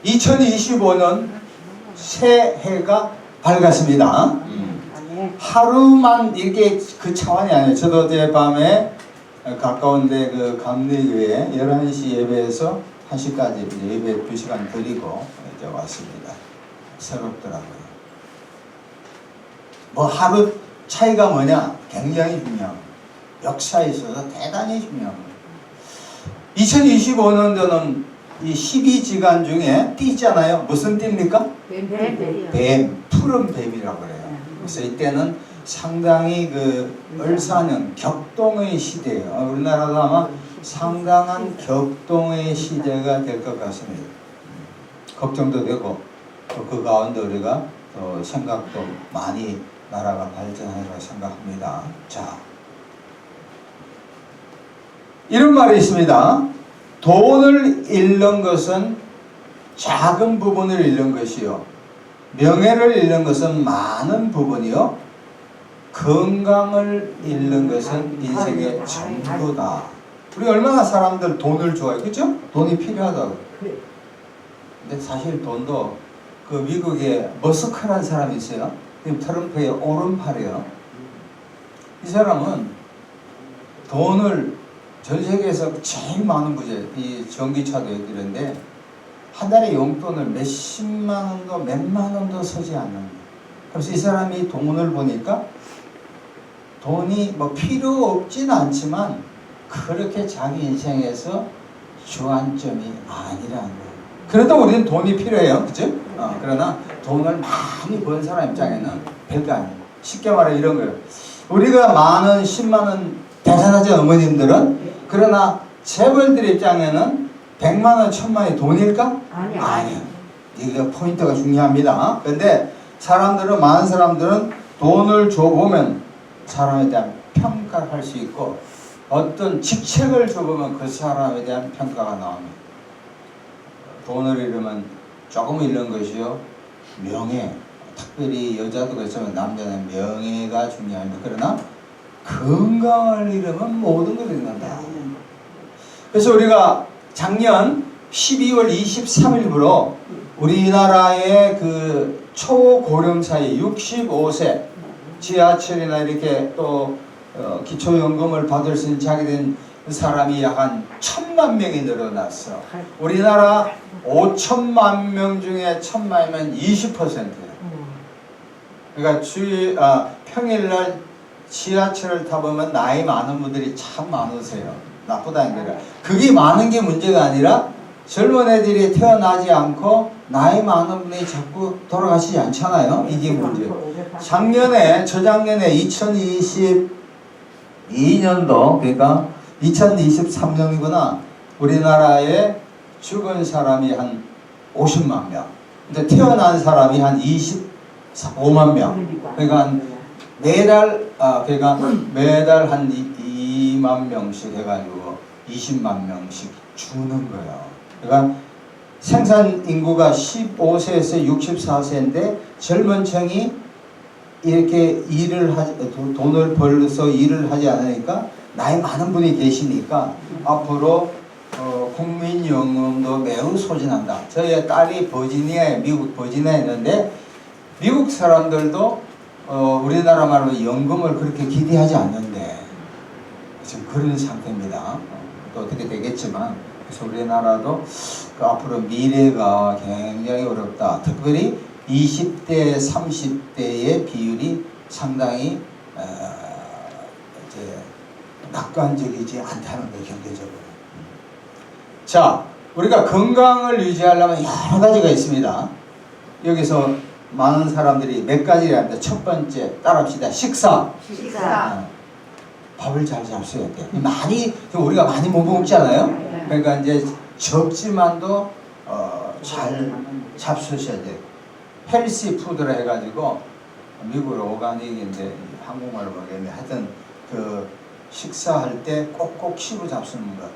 2025년 새해가 밝았습니다. 하루만 이렇게 그 차원이 아니에요. 저도 어젯밤에 가까운데 그 감리교회 11시 예배에서 1시까지 예배 2시간 드리고 이제 왔습니다. 새롭더라고요. 뭐 하루 차이가 뭐냐? 굉장히 중요합니다. 역사에 있어서 대단히 중요합니다. 2025년도는 이 12지간 중에 띠 있잖아요. 무슨 띠입니까? 뱀, 푸른 뱀이라고 그래요. 그래서 이때는 상당히 그 을사년 격동의 시대예요. 우리나라도 아마 상당한 격동의 시대가 될 것 같습니다. 걱정도 되고 또 그 가운데 우리가 또 생각도 많이 나라가 발전하리라 생각합니다. 자, 이런 말이 있습니다. 돈을 잃는 것은 작은 부분을 잃는 것이요, 명예를 잃는 것은 많은 부분이요, 건강을 잃는 것은 인생의 전부다. 우리 얼마나 사람들 돈을 좋아해요, 그죠? 돈이 필요하다고. 근데 사실 돈도 그 미국에 머스크라는 사람이 있어요. 트럼프의 오른팔이에요. 이 사람은 돈을 전 세계에서 제일 많은 부자예요. 이 전기차도 이런데 한 달에 용돈을 몇십만 원도 몇만 원도 쓰지 않는. 그래서 이 사람이 돈을 보니까 돈이 뭐 필요 없진 않지만 그렇게 자기 인생에서 주안점이 아니라는 거예요. 그래도 우리는 돈이 필요해요, 그죠? 그러나 돈을 많이 번 사람 입장에는 별거 아니에요. 쉽게 말해 이런 거예요. 우리가 만원, 10만원 대단하죠, 어머님들은. 그러나 재벌들 입장에는 100만원, 1000만원이 돈일까? 아니에요. 이게 포인트가 중요합니다. 그런데 사람들은, 많은 사람들은 돈을 줘보면 사람에 대한 평가를 할 수 있고, 어떤 직책을 줘보면 그 사람에 대한 평가가 나옵니다. 돈을 잃으면 조금 잃는 것이요, 명예, 특별히 여자도 그렇지만 남자는 명예가 중요합니다. 그러나 건강을 잃으면 모든 걸 잃는다. 그래서 우리가 작년 12월 23일부로 우리나라의 그 초고령사회 65세 지하철이나 이렇게 또 기초연금을 받을 수 있는 자격된 사람이 약 한 1000만 명이 늘어났어. 우리나라 5천만 명 중에 1000만이면 20%예요. 그러니까 평일날 지하철을 타보면 나이 많은 분들이 참 많으세요. 나쁘다는 게 아니라 그게 많은 게 문제가 아니라 젊은 애들이 태어나지 않고 나이 많은 분이 자꾸 돌아가시지 않잖아요. 이게 문제. 작년에, 저작년에 2022년도, 그러니까 2023년이구나. 우리나라에 죽은 사람이 한 50만 명. 근데 태어난 사람이 한 25만 명. 그러니까 매달 한 2만 명씩 해가지고 20만 명씩 주는 거예요. 그러니까 생산 인구가 15세에서 64세인데 젊은 층이 이렇게 돈을 벌어서 일을 하지 않으니까 나이 많은 분이 계시니까 앞으로 국민연금도 매우 소진한다. 저희 딸이 미국 버지니아에 있는데 미국 사람들도 우리나라 말로 연금을 그렇게 기대하지 않는데 지금 그런 상태입니다. 또 어떻게 되겠지만, 그래서 우리나라도 앞으로 미래가 굉장히 어렵다. 특별히 20대, 30대의 비율이 상당히 이제 낙관적이지 않다는 거, 경제적으로. 자, 우리가 건강을 유지하려면 여러 가지가 있습니다. 여기서 많은 사람들이 몇 가지를 합니다. 첫 번째, 따라합시다. 식사. 밥을 잘 잡숴야 돼. 많이, 우리가 많이 못 먹잖아요. 그러니까 이제 적지만도 잘 잡수셔야 돼. 헬시 푸드라 해가지고, 미국으로 오가닉인데 한국말로 모르겠네. 하여튼 그 식사할 때 꼭꼭 씹어 잡수는 것.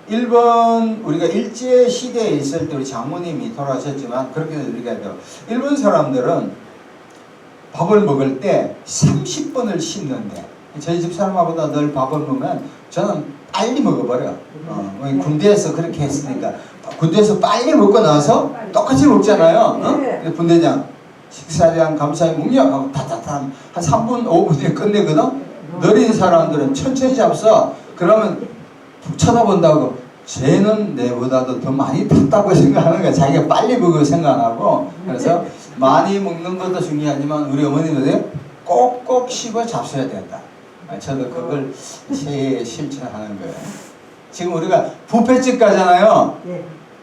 일본, 우리가 일제 시대에 있을 때 우리 장모님이 돌아가셨지만 그렇게 우리가 해요. 일본 사람들은 밥을 먹을 때 30번을 씹는데, 저희 집 사람보다 늘 밥을 먹으면 저는 빨리 먹어버려. 군대에서 그렇게 했으니까 군대에서 빨리 먹고 나서 똑같이 먹잖아요. 어? 분대장 식사에 대한 감사의 묵념하고 타타타 한 3분 5분에 끝내거든. 느린 사람들은 천천히 잡숴. 그러면 쳐다본다고 쟤는 내보다도 더 많이 탔다고 생각하는 거야. 자기가 빨리 먹을 생각하고. 그래서 많이 먹는 것도 중요하지만 우리 어머니들 꼭꼭 씹어 잡숴야 된다. 저도 그걸 새해 실천하는 거예요. 지금 우리가 뷔페집 가잖아요.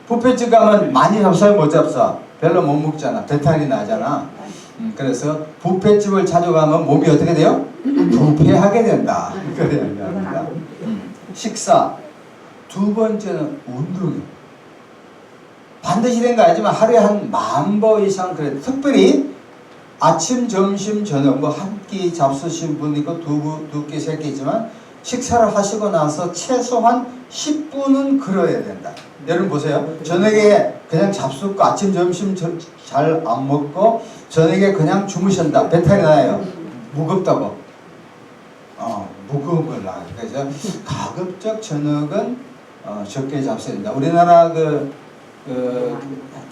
뷔페집 가면 많이 잡숴요, 못 잡숴? 별로 못 먹잖아. 배탈이 나잖아. 그래서 뷔페집을 자주 가면 몸이 어떻게 돼요? 부패하게 된다. 그래야 합니다. 식사. 두 번째는 운동이에요. 반드시 된 거 아니지만 하루에 한 10,000보 이상 그래. 특별히 아침, 점심, 저녁 뭐 한 끼 잡수신 분 있고 두 끼, 세 끼지만 식사를 하시고 나서 최소한 10분은 걸어야 된다. 여러분 보세요. 저녁에 그냥 잡숫고 아침, 점심 잘 안 먹고 저녁에 그냥 주무신다. 배탈이 나요. 무겁다고. 무거운 걸 나요. 그래서 가급적 저녁은 적게 잡숴야 된다. 우리나라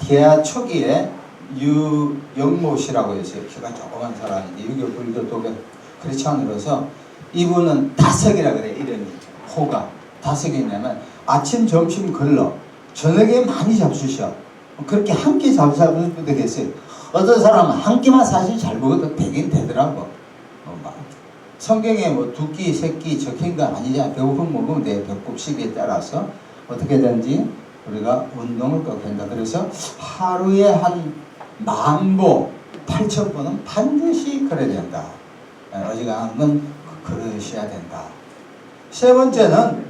개화 초기에 유영모 씨라고 했어요. 키가 조그만 사람인데 유교 불교 독일 크리스찬으로서 이분은 다석이라 그래. 이름이 호가 다석이냐면 아침 점심 걸러 저녁에 많이 잡수셔. 그렇게 한 끼 잡수는 분도 계세요. 어떤 사람은 한 끼만 사실 잘 먹어도 되긴 되더라고. 성경에 뭐 두 끼, 세 끼 적힌 건 아니잖아. 배고프면 먹으면 돼. 배꼽 시기에 따라서 어떻게든지 우리가 운동을 꼭 한다. 그래서 하루에 한 10,000보, 8,000보는 반드시 걸어야 된다. 어지간하면 걸으셔야 된다. 세 번째는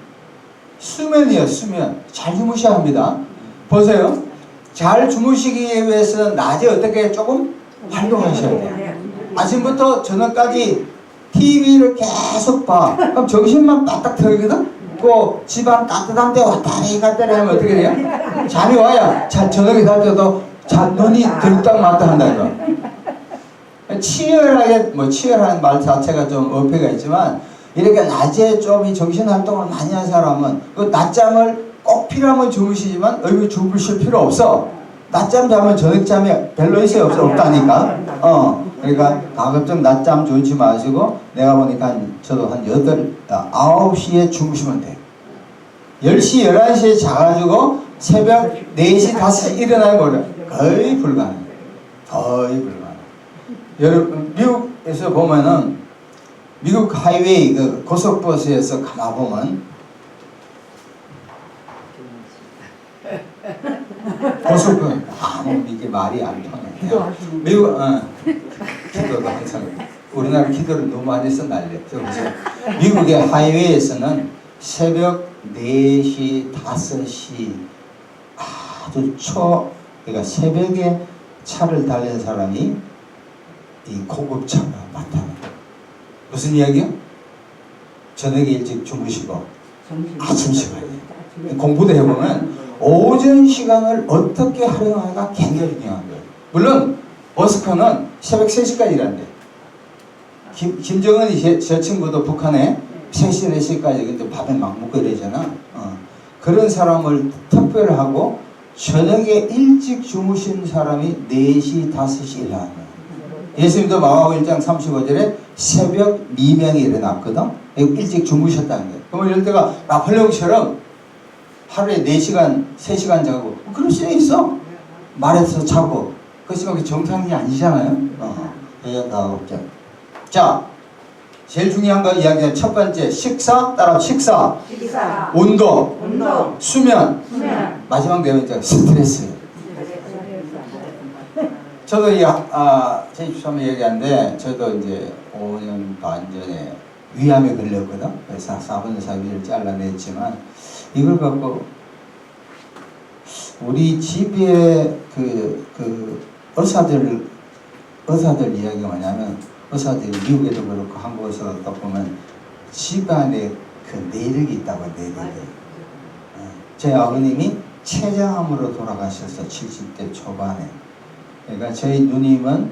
수면이에요. 수면. 잘 주무셔야 합니다. 보세요. 잘 주무시기 위해서는 낮에 어떻게 조금 활동하셔야 돼요. 아침부터 저녁까지 TV를 계속 봐. 그럼 정신만 바짝 들거든? 그 집안 따뜻한 데 왔다리 갔다리 하면 어떻게 돼요? 잠이 와야 저녁에 잘 때도 눈이 들딱마딱 한다 이거. 치열하게 치열한 말 자체가 좀 어폐가 있지만 이렇게 낮에 좀 정신 활동을 많이 한 사람은 그 낮잠을 꼭 필요하면 주무시지만 여기 주무실 필요 없어. 낮잠 자면 저녁잠이 별로 있어요? 없다니까. 그러니까 가급적 낮잠 주무지 마시고 내가 보니까 저도 한 9시에 주무시면 돼. 10시, 11시에 자가지고 새벽 4시, 5시 일어나야 버려. 거의 불가능해. 거의 불가능해. 여러분 미국에서 보면은 미국 하이웨이 그 고속버스에서 가만보면 고속버스 이게 말이 안 통해. 미국 기도도 항상 우리나라 기도를 너무 많이 해서 난리야. 미국의 하이웨이에서는 새벽 4시, 5시 아주 그러니까 새벽에 차를 달리는 사람이 이 고급차가 많다는 거예요. 무슨 이야기요? 저녁에 일찍 주무시고 아침 시간에 공부도 해보면 오전 시간을 어떻게 활용하는가 굉장히 중요한 거예요. 물론 머스크는 새벽 3시까지 일한대. 김정은이 저 친구도 북한에 3시, 4시까지 근데 밤에 막 먹고 이러잖아. 그런 사람을 특별하고 저녁에 일찍 주무신 사람이 4시, 5시 일하는 거예요. 예수님도 마가복음 1장 35절에 새벽 미명이 일어났거든. 일찍 주무셨다는 거예요. 그러면 이럴 때가 나폴레옹처럼 하루에 4시간, 3시간 자고 그럴 수 있어. 말해서 자고. 그렇지만 정상이 아니잖아요. 자, 제일 중요한 거 이야기한 첫 번째 식사, 따라 식사, 운동, 수면. 마지막 네 번째 스트레스. 저도 제 집사람 얘기하는데 저도 이제 5년 반 전에 위암에 걸렸거든. 그래서 4분의 4위를 잘라냈지만 이걸 갖고 우리 집에 의사들 이야기가 뭐냐면 의사들이 미국에도 그렇고 한국에서도 보면 집안에 그 내력이 있다고 내력이. 제 아버님이 췌장암으로 돌아가셔서 70대 초반에. 그러니까 저희 누님은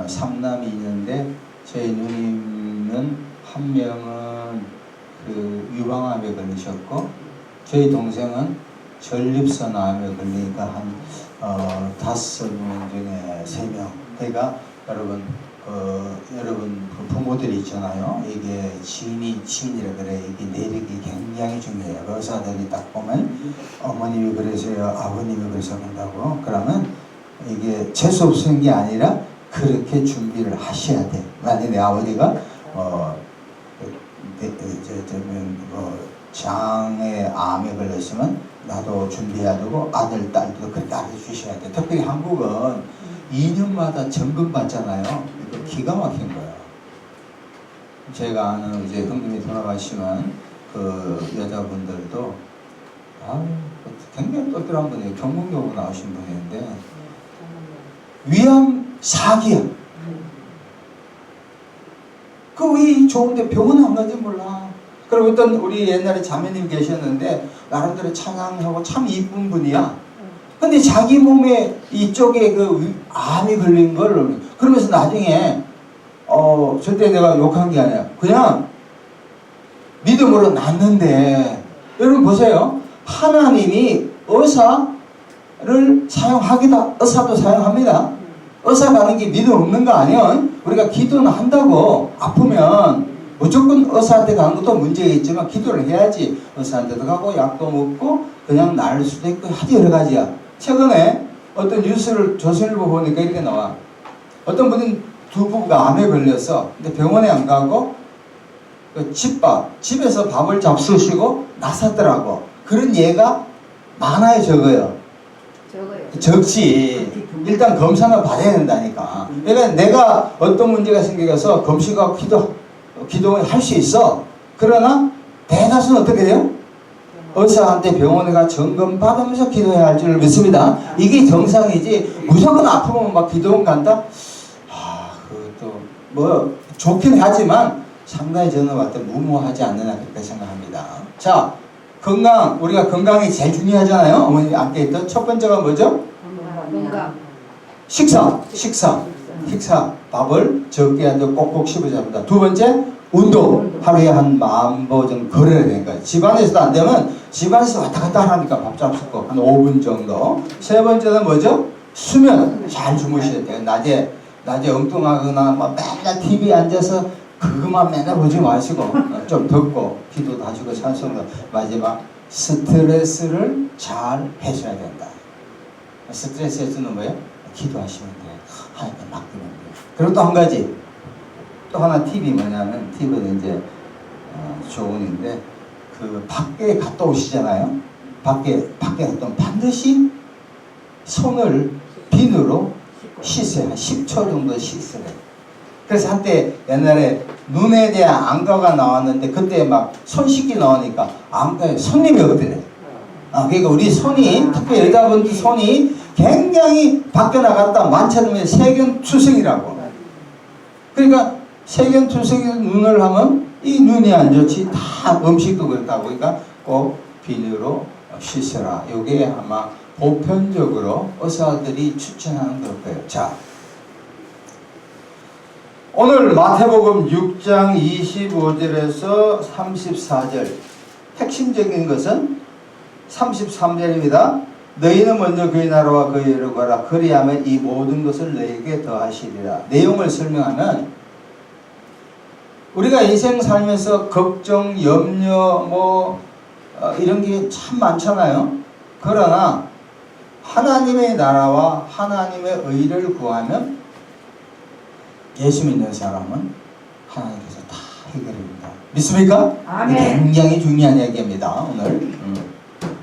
3남이 있는데 저희 누님은 한 명은 그 유방암에 걸리셨고 저희 동생은 전립선 암에 걸리니까 한 5명 중에 3명. 그러니까 여러분 여러분 부모들이 있잖아요. 이게 지인이라 그래. 이게 내력이 굉장히 중요해요. 의사들이 딱 보면 어머님이 그러세요, 아버님이 그래서 그런다고. 그러면 이게 재수 없는 게 아니라 그렇게 준비를 하셔야 돼. 만약에 내 아버지가 장에 암에 걸렸으면 나도 준비해야 되고 아들, 딸도 그렇게 알려주셔야 돼. 특별히 한국은 2년마다 점검 받잖아요. 이거 기가 막힌 거예요. 제가 아는 이제 형님이 돌아가시면 그 여자분들도 굉장히 똘똘한 분이에요. 경북여고 나오신 분인데 위암 4기야. 그 왜 좋은데 병원 안 가지 몰라. 그리고 어떤 우리 옛날에 자매님 계셨는데 나름대로 찬양하고 참 이쁜 분이야. 근데 자기 몸에 이쪽에 그 암이 걸린 걸 그러면서 나중에 절대 내가 욕한 게 아니야. 그냥 믿음으로 낫는데 여러분 보세요. 하나님이 의사를 사용하기다. 의사도 사용합니다. 의사 가는 게 믿음 없는 거 아니에요? 우리가 기도는 한다고. 아프면 무조건 의사한테 가는 것도 문제가 있지만 기도를 해야지. 의사한테도 가고 약도 먹고 그냥 나을 수도 있고 아주 여러 가지야. 최근에 어떤 뉴스를 조선일보 보니까 이렇게 나와. 어떤 분은 두 부부가 암에 걸려서 근데 병원에 안 가고 그 집에서 밥을 잡수시고 나섰더라고. 그런 예가 많아요, 적어요? 적지. 일단 검사는 받아야 된다니까. 그러니까 내가 어떤 문제가 생겨서 검식하고 기도를 할 수 있어. 그러나 대다수는 어떻게 돼요? 의사한테 병원에 가 점검 받으면서 기도해야 할 줄 믿습니다. 이게 정상이지 무조건 아프면 막 기도원 간다? 그것도 뭐 좋긴 하지만 상당히 저는 봤을 때 무모하지 않느냐 그렇게 생각합니다. 자, 우리가 건강이 제일 중요하잖아요. 어머니 함께 있던 첫 번째가 뭐죠? 건강. 식사. 밥을 적게 하고 꼭꼭 씹어야 합니다. 두 번째, 운동. 하루에 한 10,000보 정도 걸어야 되는 거예요. 집안에서도 안 되면 집안에서 왔다 갔다 하니까 밥 잡수고 한 5분 정도. 세 번째는 뭐죠? 수면. 잘 주무셔야 돼요. 낮에 엉뚱하거나 막 맨날 TV에 앉아서 그것만 맨날 보지 마시고 좀 듣고 기도도 하시고 찬송도. 마지막, 스트레스를 잘 해줘야 된다. 스트레스 해주는 뭐예요? 기도하시면 돼요. 하나님께 맡기면 돼요. 그리고 또 한 가지, 또 하나 팁이 뭐냐면, 팁은 이제 조언인데, 그 밖에 갔다 오시잖아요. 밖에 갔다 오면 반드시 손을 비누로 씻어요. 한 10초 정도 씻어요. 그래서 한때 옛날에 눈에 대한 안과가 나왔는데 그때 막 손 씻기 나오니까 안과에 손님이 없더래. 그러니까 우리 손이, 특히 여자분들 손이 굉장히 밖에 나갔다 만찬하면 세균투성이라고. 그러니까 세균투성이 눈을 하면 이 눈이 안 좋지. 다 음식도 그렇다고. 그러니까 꼭 비누로 씻어라. 이게 아마 보편적으로 의사들이 추천하는 걸 거예요. 자, 오늘 마태복음 6장 25절에서 34절 핵심적인 것은 33절입니다. 너희는 먼저 그의 나라와 그의 의를 구하라. 그리하면 이 모든 것을 너희에게 더하시리라. 내용을 설명하면 우리가 인생 살면서 걱정, 염려 이런 게 참 많잖아요. 그러나 하나님의 나라와 하나님의 의를 구하면 예수 믿는 사람은 하나님께서 다 해결합니다. 믿습니까? 아멘. 굉장히 중요한 얘기입니다. 오늘.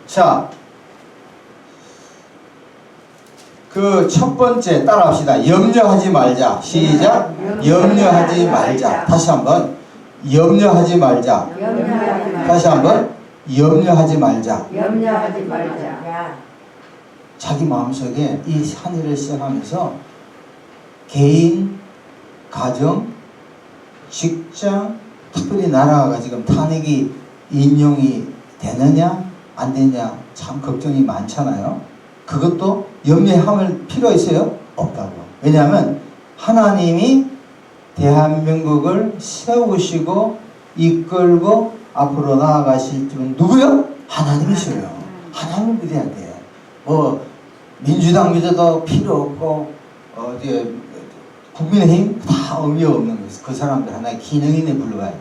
자, 그 첫 번째 따라합시다. 염려하지 말자. 시작. 염려하지 말자. 다시 한번. 염려하지 말자. 다시 한번. 염려하지 말자. 염려하지 말자. 자기 마음속에 이 한 해를 시작하면서 개인, 가정, 직장, 특별히 나라가 지금 탄핵이 인용이 되느냐 안 되느냐 참 걱정이 많잖아요. 그것도 염려할 필요 있어요? 없다고. 왜냐하면 하나님이 대한민국을 세우시고 이끌고 앞으로 나아가실 분은 누구요? 하나님이시래요. 하나님을 믿어야 돼. 뭐 민주당 믿어도 필요 없고 어디 국민의힘 다 의미 없는 거예요. 그 사람들 하나의 기능인에 불과해.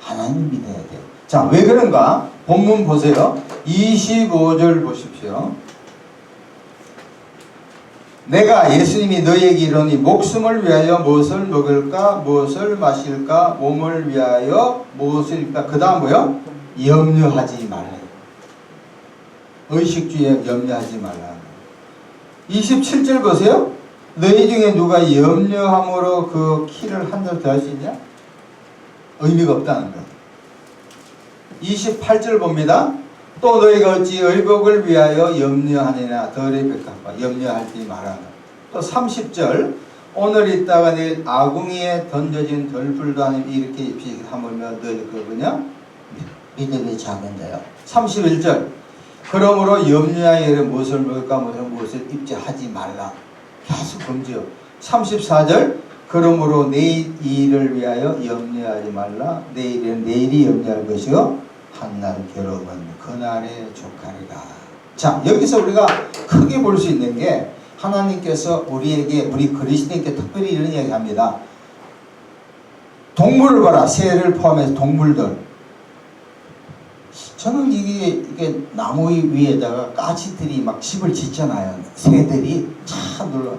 하나님을 믿어야 돼. 자, 왜 그런가? 본문 보세요. 25절 보십시오. 내가 예수님이 너희에게 이르노니 목숨을 위하여 무엇을 먹을까 무엇을 마실까 몸을 위하여 무엇을 입을까 그 다음 뭐요? 염려하지 말라. 의식주에 염려하지 말라. 27절 보세요. 너희 중에 누가 염려함으로 그 키를 한 달 더 할 수 있냐? 의미가 없다는 거. 28절 봅니다. 또 너희가 어찌 의복을 위하여 염려하느냐 덜의 백합과 염려하지 말아라. 또 30절 오늘 있다가 내일 아궁이에 던져진 덜불도 아니면 이렇게 입히 하물며 너희 그거냐 믿음이 작은 자요. 31절 그러므로 염려하여 무엇을 먹을까 무엇을 입지 하지 말라. 계속 금지요. 34절 그러므로 내일 일을 위하여 염려하지 말라. 내일은 내일이 염려할 것이요 한날 괴로움은 그날에 족하리라. 자, 여기서 우리가 크게 볼 수 있는 게 하나님께서 우리에게 우리 그리스도인께 특별히 이런 이야기 합니다. 동물을 봐라. 새를 포함해서 동물들. 저는 이게 나무 위에다가 까치들이 막 집을 짓잖아요. 새들이 참 놀라.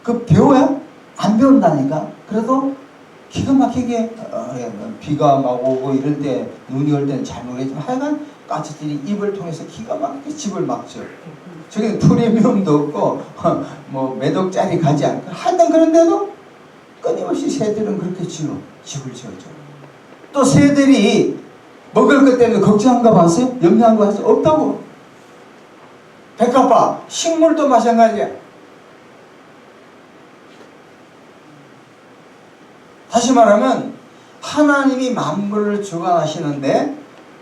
그 배워야? 안 배운다니까. 그래도 기가 막히게 비가 막 오고 이럴 때 눈이 올 때는 잘 모르겠지만 하여간 까치들이 입을 통해서 기가 막히게 집을 막죠. 저기는 프리미엄도 없고 뭐 몇 억짜리 가지 않고 하여튼 그런데도 끊임없이 새들은 그렇게 집을 지어줘. 또 새들이 먹을 것 때문에 걱정한 거 봤어요? 염려한 거 봤어요? 없다고. 백합화 식물도 마찬가지야. 다시 말하면 하나님이 만물을 주관하시는데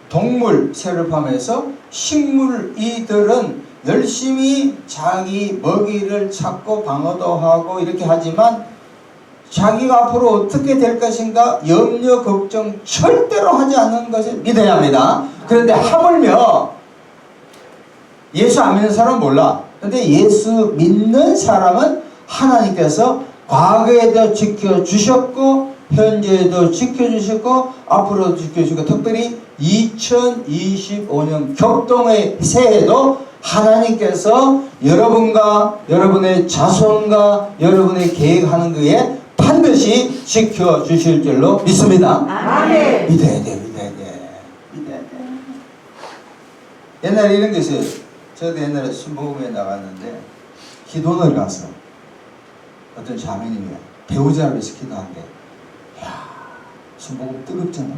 동물, 새를 포함해서 식물 이들은 열심히 자기 먹이를 찾고 방어도 하고 이렇게 하지만 자기가 앞으로 어떻게 될 것인가 염려 걱정 절대로 하지 않는 것을 믿어야 합니다. 그런데 하물며 예수 안 믿는 사람은 몰라. 그런데 예수 믿는 사람은 하나님께서 과거에도 지켜주셨고 현재에도 지켜주셨고 앞으로도 지켜주시고 특별히 2025년 격동의 새해에도 하나님께서 여러분과 여러분의 자손과 여러분의 계획하는 것에 반드시 지켜주실 줄로 믿습니다. 아멘. 믿어야 돼, 믿어야 돼, 믿어야 돼. 옛날에 이런 게 있어요. 저도 옛날에 순복음에 나갔는데 기도를 가서 어떤 자매님이 배우자를 시키다는데 야 순복음 뜨겁잖아.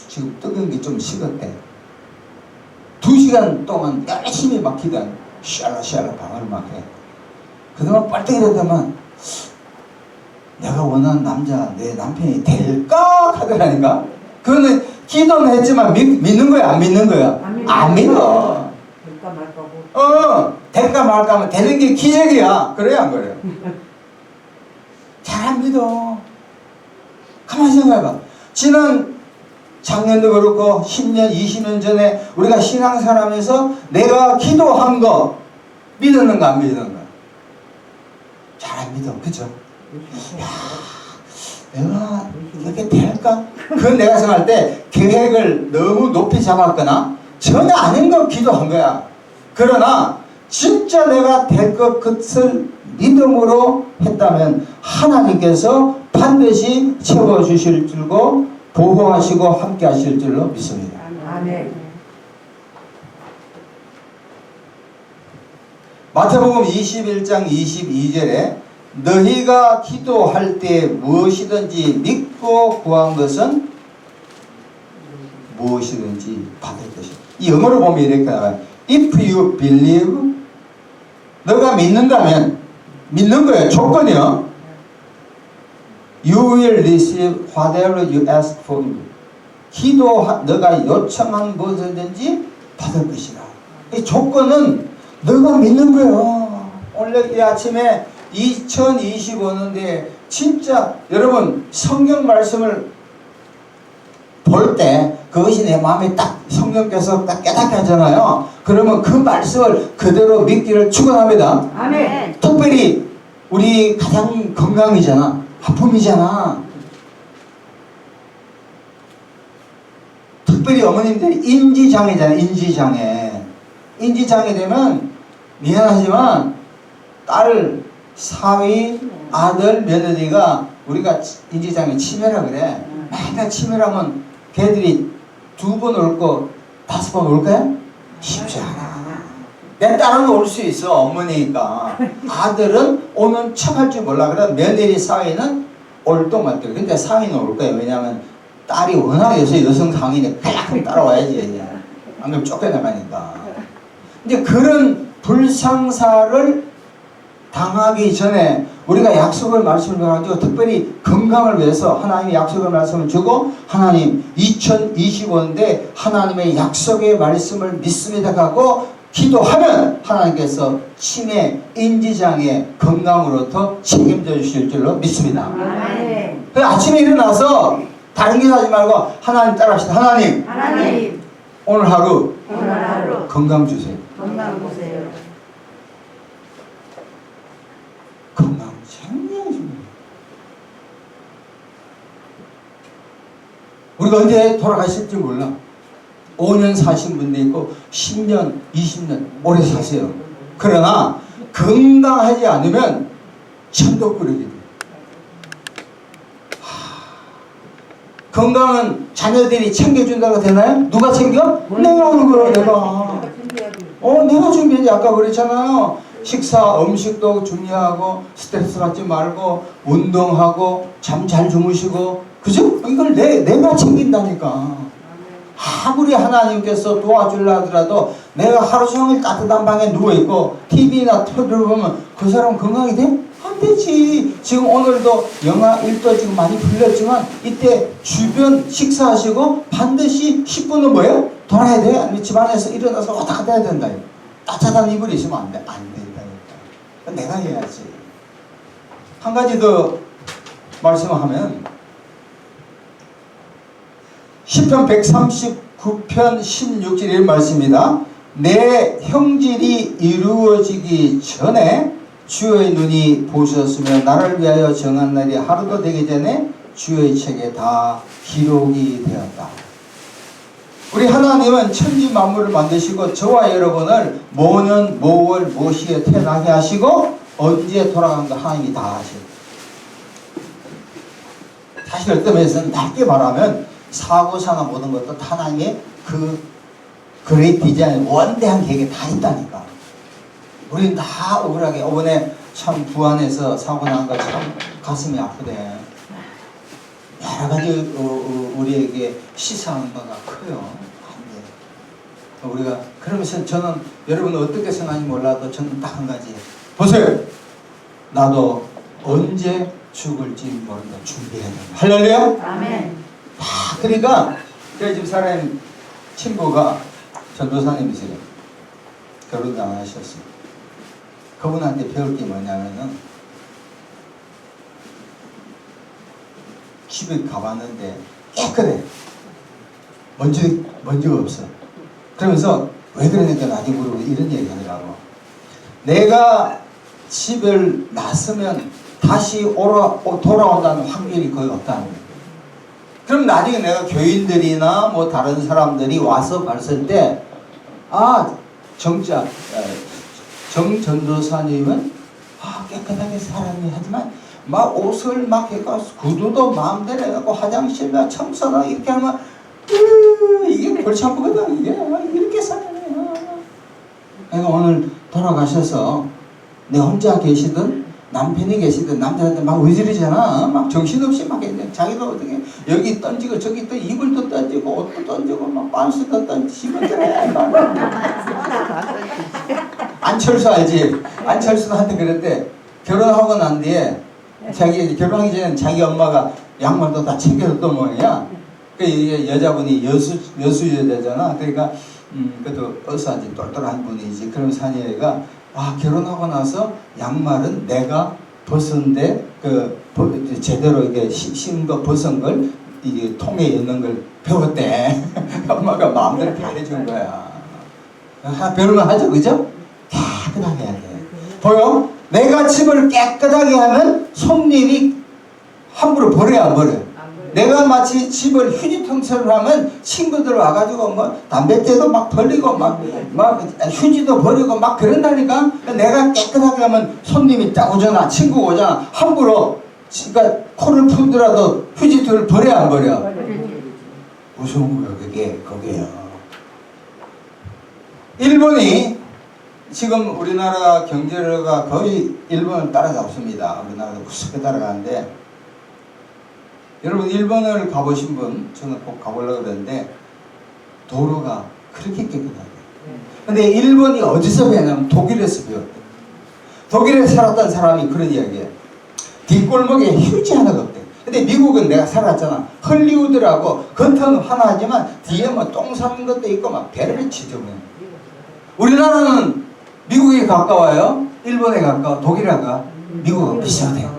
지금 뜨거운 게 좀 식었대. 2시간 동안 열심히 막 기도하는 샬라샬라 방언을 막 해. 그동안 뻘떡이라더만 내가 원하는 남자 내 남편이 될까 하더라니까. 그거는 기도는 했지만 믿는 거야 안 믿는 거야? 안 믿어. 될까 말까고. 될까 말까 하면 되는 게 기적이야. 그래요 안 그래요? 잘 안 믿어. 가만히 생각해봐. 지난 작년도 그렇고 10년 20년 전에 우리가 신앙생활하면서 내가 기도한 거 믿었는가 안 믿었는가? 잘 안 믿어. 그죠? 야, 내가 이렇게 될까? 그건 내가 생각할 때 계획을 너무 높이 잡았거나 전혀 아닌 거 기도한 거야. 그러나 진짜 내가 될 것을 믿음으로 했다면 하나님께서 반드시 채워주실 줄고 보호하시고 함께 하실 줄로 믿습니다. 아멘. 마태복음 21장 22절에 너희가 기도할 때 무엇이든지 믿고 구한 것은 무엇이든지 받을 것이다. 이 영어로 보면 이렇게 나와요. If you believe, 너가 믿는다면, 믿는 거예요. 조건이요. You will receive whatever you ask for. 너가 요청한 무엇이든지 받을 것이다. 이 조건은 너가 믿는 거예요. 오늘 이 아침에 2025년도에 진짜 여러분 성경 말씀을 볼 때 그것이 내 마음에 딱 성령께서 딱 깨닫게 하잖아요. 그러면 그 말씀을 그대로 믿기를 축원합니다. 아멘. 특별히 우리 가장 건강이잖아. 아픔이잖아. 특별히 어머님들이 인지장애잖아. 인지장애. 인지장애 되면 미안하지만 딸, 사위, 아들, 며느리가 우리가 인지장애 치매라 그래. 맨날 치매라면 걔들이 2번 올 거, 5번 올 거야? 쉽지 않아. 내 딸은 올 수 있어. 어머니니까. 아들은 오는 척 할 줄 몰라. 그래 며느리 사위는 올동말동. 근데 사위는 올 거예요. 왜냐하면 딸이 워낙 여성 상인이 그냥 따라와야지. 안 그러면 쫓겨나가니까. 이제 그런 불상사를 당하기 전에 우리가 약속을 말씀을 가지고 특별히 건강을 위해서 하나님이 약속의 말씀을 주고 하나님 2025년대 하나님의 약속의 말씀을 믿습니다 하고 기도하면 하나님께서 치매, 인지장애, 건강으로부터 책임져 주실 줄로 믿습니다. 아멘. 그래서 아침에 일어나서 다른 길 하지 말고 하나님 따라합시다. 하나님. 오늘 하루 오늘 하루 건강 주세요. 건강 보세요. 건강 굉장히 중요해요. 우리가 언제 돌아가실지 몰라. 5년 사신 분도 있고 10년, 20년 오래 사세요. 그러나 건강하지 않으면 천도 꾸리게 돼요. 건강은 자녀들이 챙겨준다고 되나요? 누가 챙겨? 내가 하는 거야, 내가. 내가 준비해야지. 아까 그랬잖아요. 식사, 음식도 준비하고, 스트레스 받지 말고, 운동하고, 잠 잘 주무시고, 그죠? 이걸 내가 챙긴다니까. 아무리 하나님께서 도와주려 하더라도 내가 하루 종일 따뜻한 방에 누워있고, TV나 틀어보면 그 사람 건강이 돼? 안 되지. 지금 오늘도 영하 1도 지금 많이 풀렸지만 이때 주변 식사하시고 반드시 10분은 뭐예요? 돌아야 돼. 아니면 집안에서 일어나서 왔다 갔다 해야 된다. 따뜻한 이불이 있으면 안 돼. 안 된다니까. 내가 해야지. 한 가지 더 말씀하면 시편 139편 16절 이런 말씀입니다. 내 형질이 이루어지기 전에 주의 눈이 보셨으며 나를 위하여 정한 날이 하루도 되기 전에 주의 책에 다 기록이 되었다. 우리 하나님은 천지 만물을 만드시고 저와 여러분을 모년 모월 모시에 태어나게 하시고 언제 돌아가는 거 하나님이 다 하셔요. 사실 어떤 면에서는 낮게 말하면 사고사나 모든 것도 하나님의 그 그레이트 디자인 원대한 계획에 다 있다니까. 우리는 다 억울하게 이번에 참 부안에서 사고 난 거 참 가슴이 아프대. 여러 가지 우리에게 시사하는 바가 커요. 우리가 그러면서 저는 여러분은 어떻게 생각하는지 몰라도 저는 딱 한 가지 보세요. 나도 언제 죽을지 모른다. 준비해야 된다. 할렐루야. 아멘. 그러니까 저희 집 사람 친구가 전도사님이세요. 결혼도 안 하셨어요. 그분한테 배울 게 뭐냐면은 집에 가봤는데 깨끗해. 먼지가 없어. 그러면서 왜 그러니까 나중에 물어보고 이런 얘기 하더라고. 내가 집을 놨으면 다시 돌아온다는 확률이 거의 없다는 거예요. 그럼 나중에 내가 교인들이나 뭐 다른 사람들이 와서 봤을 때 정 전도사님은 깨끗하게 살았네 하지만 막 옷을 막 해가 구두도 마음대로 해갖고 화장실과 청소나 이렇게 하면 이게 골치 아프거든. 이게 이렇게 살아요. 그러니까 오늘 돌아가셔서 내 혼자 계시든 남편이 계시든 남자한테 막 의지르잖아. 막 정신없이 막 했는데 자기도 어떻게 여기 던지고 저기 또 이불도 던지고 옷도 던지고 막 반스도 던지고 그래. 안철수 알지? 안철수도 한테 그랬대. 결혼하고 난 뒤에 자기 결혼하기 전에 자기 엄마가 양말도 다 챙겨줬던 모양이야. 그 여자분이 여수 여자잖아. 그러니까 그래도 어사지 똘똘한 분이지. 그러면서 한 얘기가 결혼하고 나서 양말은 내가 벗은데 제대로 이게 신 거 벗은 걸 이게 통에 있는 걸 배웠대. 엄마가 마음대로 다 해준 거야. 배우면 하죠, 그죠? 깨끗하게 해야 돼. 보여? 내가 집을 깨끗하게 하면 손님이 함부로 버려야 안 버려. 내가 마치 집을 휴지통처럼 하면 친구들 와가지고 뭐 담뱃대도 막 벌리고 막 휴지도 버리고 막 그런다니까. 내가 깨끗하게 하면 손님이 딱 오잖아, 친구가 오잖아. 함부로 그러니까 코를 풀더라도 휴지통을 버려야 안 버려. 무서운 거야, 그게 거기에요. 일본이 지금 우리나라 경제가 거의 일본을 따라잡습니다. 우리나라도 무섭게 따라가는데, 여러분 일본을 가보신 분, 저는 꼭 가보려고 그러는데 도로가 그렇게 깨끗하대요. 근데 일본이 어디서 배웠냐면 독일에서 배웠대요. 독일에 살았던 사람이 그런 이야기예요. 뒷골목에 휴지 하나가 없대. 근데 미국은 내가 살았잖아. 헐리우드라고 겉은 하나지만 뒤에 뭐 똥 싸는 것도 있고 막 배를 지저분해. 우리나라는 미국에 가까워요? 일본에 가까워? 독일에 가까워? 미국은 비슷해요.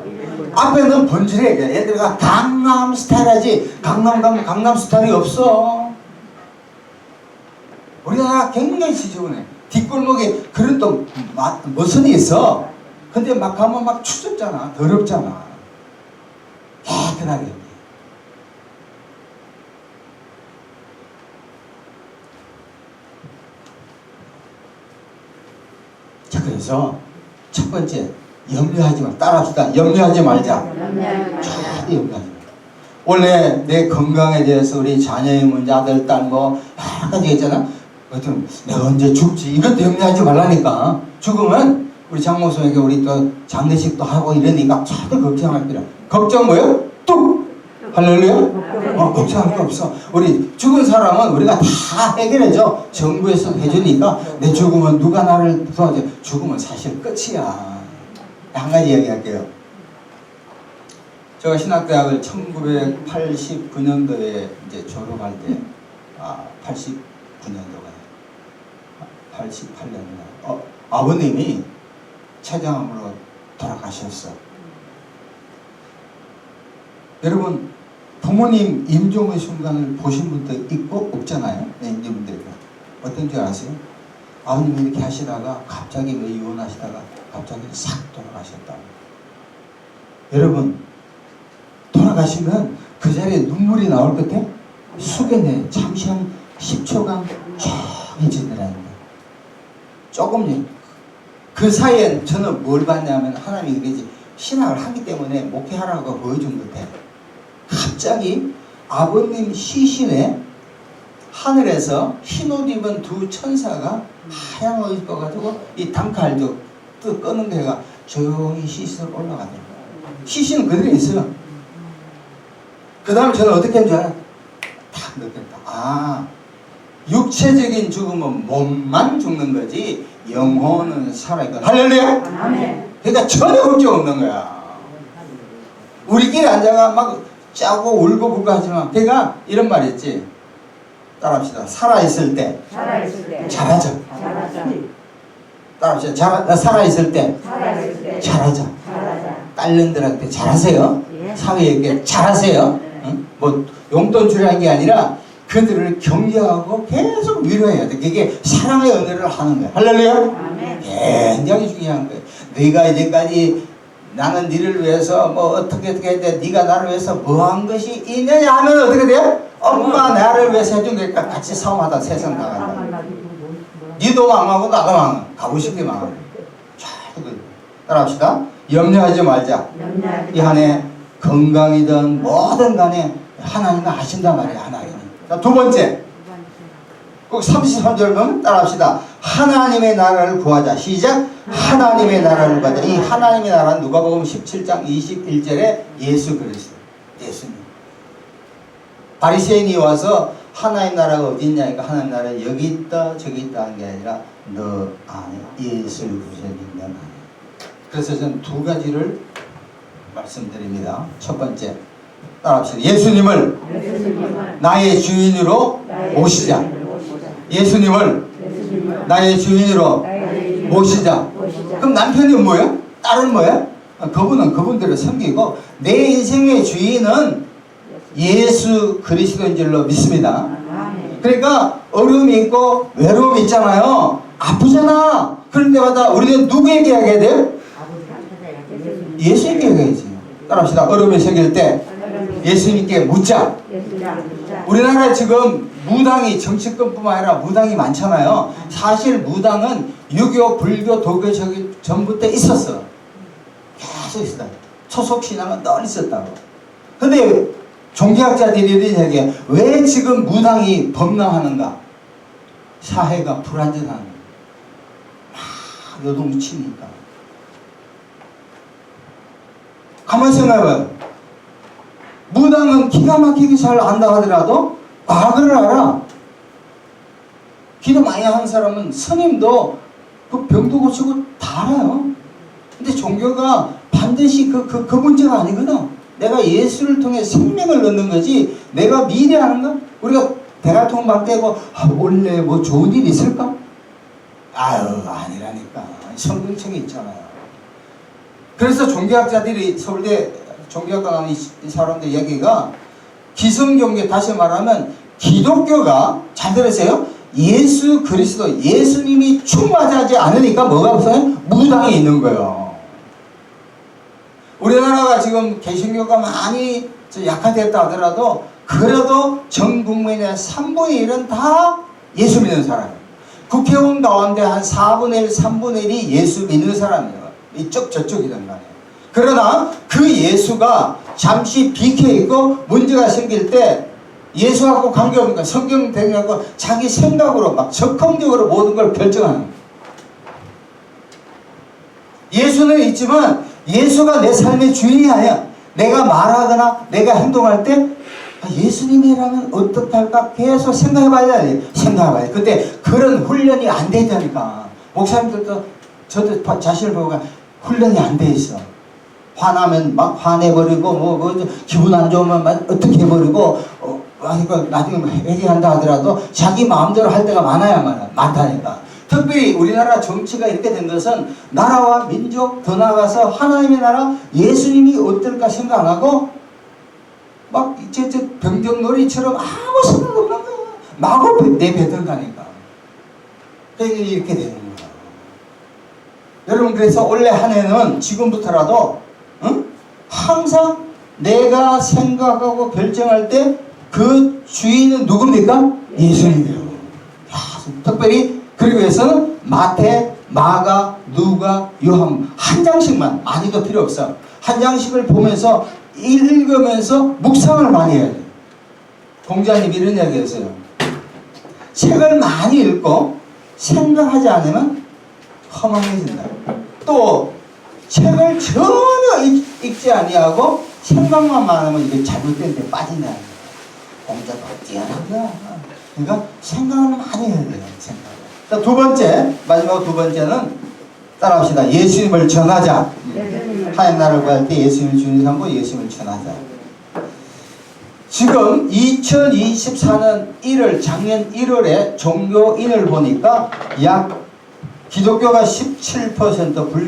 앞에는 번지래. 애들가 강남 스타일 하지 강남 가면 강남 스타일이 없어. 우리나라 굉장히 지저분해. 뒷골목에 그런 또 머선이 있어. 근데 막 가면 막 추접잖아. 더럽잖아. 깨끗하게. 자, 그래서 첫 번째 염려하지 마. 따라합시다. 염려하지 말자. 절대 염려하지 마. 원래 내 건강에 대해서 우리 자녀의 문제, 아들, 딸 뭐 여러 가지 있잖아. 어떤 내가 언제 죽지 이것도 염려하지 말라니까. 죽으면 우리 장모님에게 우리 또 장례식도 하고 이러니까 절대 걱정할 필요. 걱정 뭐요? 뚝! 할렐루야? 걱정할 게 없어. 우리 죽은 사람은 우리가 다 해결해줘. 정부에서 해주니까 내 죽으면 누가 나를 도와줘. 죽으면 사실 끝이야. 한 가지 이야기할게요. 제가 신학대학을 1989년도에 이제 졸업할 때, 89년도가 88년도가 아버님이 췌장암으로 돌아가셨어. 여러분 부모님 임종의 순간을 보신 분도 있고 없잖아요. 네, 임종분들 어떤 줄 아세요? 아버님이 이렇게 하시다가 갑자기 왜 이혼하시다가 갑자기 싹 돌아가셨다고. 여러분 돌아가시면 그 자리에 눈물이 나올 것 같아? 숙연해. 잠시 한 10초간 조용해지더라는 거예요. 조금 그 사이에 저는 뭘 봤냐면 하나님이 그러지 신학을 하기 때문에 목회하라고 보여준 것 같아요. 갑자기 아버님 시신에 하늘에서 흰옷 입은 두 천사가 하얀 옷 입어가지고 이 단칼도 또 끄는 데가 조용히 시신으로 올라가더라고요. 시신은 그대로 있어요. 그 다음에 저는 어떻게 한 줄 알아요? 딱 느꼈다. 육체적인 죽음은 몸만 죽는 거지 영혼은 살아있거든. 할렐루야? 아멘. 그러니까 전혀 걱정 없는 거야. 우리끼리 앉아가 막 짜고 울고 불고 하지만 걔가 이런 말 했지. 따라합시다. 살아있을 때 잘하자. 따라합시다. 살아있을 때 잘하자. 딸년들한테 잘하세요. 사회에게 잘하세요. 응? 뭐 용돈 주라는 게 아니라 그들을 격려하고 계속 위로해야 돼. 그게 사랑의 은혜를 하는 거야. 할렐루야? 굉장히 중요한 거야. 네가 이제까지 나는 니를 위해서 뭐 어떻게 했는데 네가 나를 위해서 뭐 한 것이 있느냐 하면 어떻게 돼요? 엄마 나를 위해서 해준 거니까 같이 싸움하다 세상 나간다. 니도 망하고 나도 망하. 가고 싶게 망하고. 따라합시다. 염려하지 말자. 이 한 해 건강이든 뭐든 간에 하나님은 하신단 말이야. 하나님은. 자, 두 번째. 꼭 33절 보면 따라합시다. 하나님의 나라를 구하자. 시작. 하나님의 나라를 구하자. 이 하나님의 나라는 누가복음 17장 21절에 예수 그리스도. 예수님. 바리새인이 와서 하나님 나라가 어디 있냐니까 하나님 나라 여기 있다 저기 있다 하는 게 아니라 너 안에 예수 그리스도님 내 안에. 그래서 저는 두 가지를 말씀드립니다. 첫 번째. 따라합시다. 예수님을 나의 주인으로 모시자. 예수님을 나의 주인으로 모시자. 그럼 남편이 뭐예요? 딸은 뭐예요? 그분은 그분들을 섬기고 내 인생의 주인은 예수 그리스도인 줄로 믿습니다. 아멘. 그러니까 어려움이 있고 외로움이 있잖아요. 아프잖아. 그럴 때마다 우리는 누구에게 얘기해야 돼요? 예수님께 얘기해야지. 따라합시다. 어려움이 생길 때 예수님께 묻자. 우리나라에 지금 무당이 정치권뿐만 아니라 무당이 많잖아요. 사실 무당은 유교, 불교, 도교 저기 전부터 있었어. 계속 있었다. 초속 신앙은 늘 있었다고. 근데 종교학자들이 이런 얘기해. 왜 지금 무당이 범람하는가? 사회가 불안정한 거야. 막 요동치니까. 가만히 생각해봐요. 무당은 기가 막히게 잘 안다 하더라도 과거를 알아. 기도 많이 하는 사람은 스님도 그 병도 고치고 다 알아요. 근데 종교가 반드시 그 문제가 아니거든. 내가 예수를 통해 생명을 넣는 거지 내가 미래하는 거? 우리가 대갈통 막 떼고 원래 뭐 좋은 일 있을까? 아유 아니라니까. 성경책에 있잖아요. 그래서 종교학자들이 서울대 종교학과 나온 이 사람들 얘기가 기성종교 다시 말하면 기독교가 잘 들으세요. 예수 그리스도 예수님이 충만하지 않으니까 뭐가 없어요? 무당이 있는 거예요. 우리나라가 지금 개신교가 많이 약화됐다 하더라도 그래도 전 국민의 3분의 1은 다 예수 믿는 사람이에요. 국회의원 가운데 한 4분의 1, 3분의 1이 예수 믿는 사람이에요. 이쪽 저쪽이란 말이에요. 그러나 그 예수가 잠시 비켜있고 문제가 생길 때 예수하고 관계없는 성경 대응하고 자기 생각으로 막 적극적으로 모든 걸 결정하는 거예요. 예수는 있지만 예수가 내 삶의 주인이 아니야. 내가 말하거나 내가 행동할 때 예수님이라면 어떡할까 계속 생각해봐야 돼. 생각해봐야 돼. 근데 그런 훈련이 안 되다니까. 목사님들도 저도 자신을 보고 훈련이 안 돼 있어. 화나면 막 화내버리고 뭐 기분 안 좋으면 막 어떻게 해버리고 나중에 회개한다 하더라도 자기 마음대로 할 때가 많다니까. 특별히 우리나라 정치가 이렇게 된 것은 나라와 민족 더 나아가서 하나님의 나라 예수님이 어떨까 생각 안 하고 막 병정놀이처럼 아무 생각 없는 거야. 마구 내뱉어가니까. 그러니까 이렇게 되는 거야. 여러분 그래서 올해 한 해는 지금부터라도 항상 내가 생각하고 결정할 때 그 주인은 누굽니까? 예수님이에요. 특별히 그리고 위해서는 마태, 마가, 누가, 요한 한 장씩만 많이도 필요 없어. 한 장씩을 보면서 읽으면서 묵상을 많이 해야 돼. 공자님이 이런 이야기 했어요. 책을 많이 읽고 생각하지 않으면 허망해진다. 또 책을 전혀 읽지 아니하고 생각만 많으면 이게 잘못된 데 빠진다. 공자가 뛰어난 거야. 그러니까 생각을 많이 해야 돼요. 생각을. 두 번째, 마지막 두 번째는 따라합시다. 예수님을 전하자. 하나님 나라를 구할 때 예수님을 주님 삼고 예수님을 전하자. 지금 2024년 1월 작년 1월에 종교인을 보니까 약 기독교가 17%, 불교